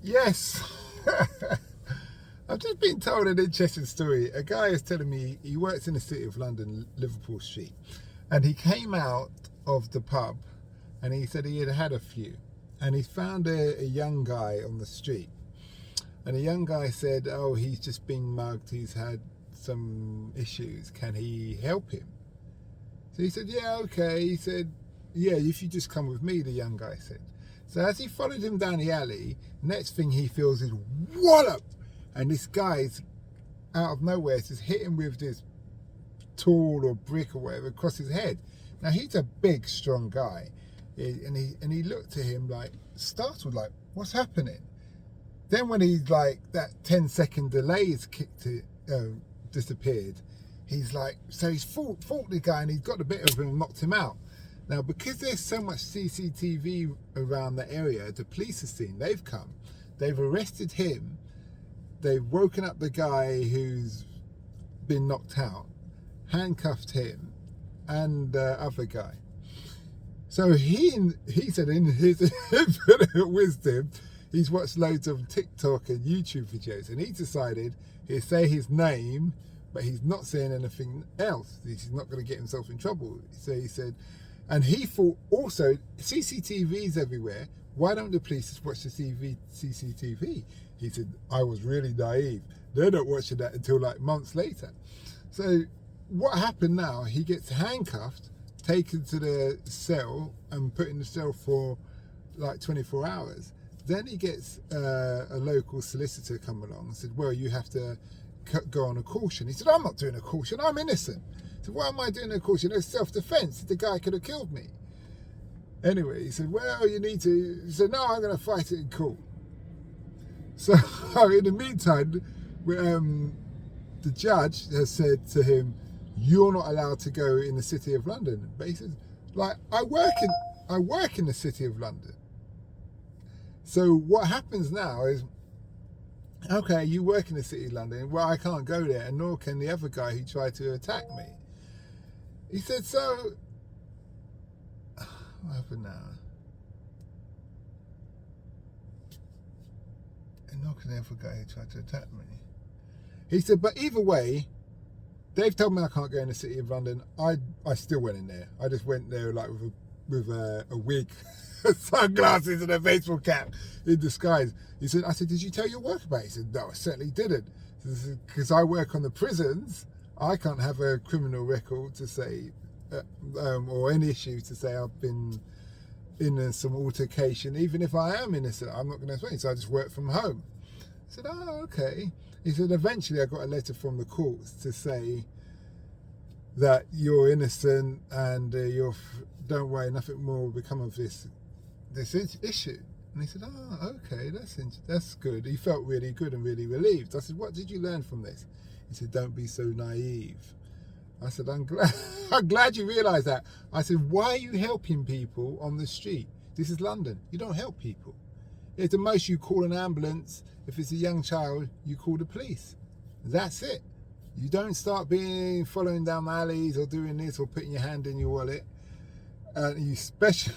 Yes. I've just been told an interesting story. A guy is telling me he works in the city of London, Liverpool Street, and he came out of the pub and he said he had had a few. And he found a young guy on the street. And the young guy said, oh, he's just been mugged, he's had some issues, can he help him? So he said, yeah, okay. He said, yeah, if you just come with me, the young guy said. So as he followed him down the alley, next thing he feels is wallop, and this guy's out of nowhere just hit him with this tool or brick or whatever across his head. Now he's a big, strong guy, and he looked at him like startled, like what's happening? Then when he's like that 10-second delay is disappeared, he's like, so he's fought the guy and he's got the bit of him and knocked him out. Now, because there's so much CCTV around the area, the police have seen, they've come, they've arrested him, they've woken up the guy who's been knocked out, handcuffed him, and the other guy. So he said in his infinite wisdom, he's watched loads of TikTok and YouTube videos, and he decided he'd say his name, but he's not saying anything else. He's not going to get himself in trouble. So he said, and he thought also, CCTVs everywhere, why don't the police just watch the CCTV? He said, I was really naive. They're not watching that until like months later. So what happened now, he gets handcuffed, taken to the cell and put in the cell for like 24 hours. Then he gets a local solicitor come along and said, well, you have to go on a caution. He said, I'm not doing a caution, I'm innocent. So why am I doing a caution? It's self-defense. The guy could have killed me. Anyway, he said, well, you need to. He said, no, I'm going to fight it in court. So in the meantime, the judge has said to him, you're not allowed to go in the City of London. But he said, like, I work in the City of London. So what happens now is, okay, you work in the City of London, well, I can't go there, and nor can the other guy who tried to attack me. He said, so, what happened now? And nor can the other guy who tried to attack me. He said, but either way, they've told me I can't go in the City of London. I still went in there. I just went there like with a wig, sunglasses and a baseball cap in disguise. He said, I said, did you tell your work about it? He said, no, I certainly didn't. Because I work on the prisons, I can't have a criminal record to say, or any issue to say I've been in some altercation. Even if I am innocent, I'm not going to explain. So I just work from home. I said, oh, okay. He said, eventually I got a letter from the courts to say that you're innocent and don't worry, nothing more will become of this issue. And he said, oh, okay, that's good. He felt really good and really relieved. I said, what did you learn from this? He said, don't be so naive. I said, I'm glad you realise that. I said, why are you helping people on the street? This is London. You don't help people. At the most, you call an ambulance. If it's a young child, you call the police. That's it. You don't start following down alleys or doing this or putting your hand in your wallet. You especially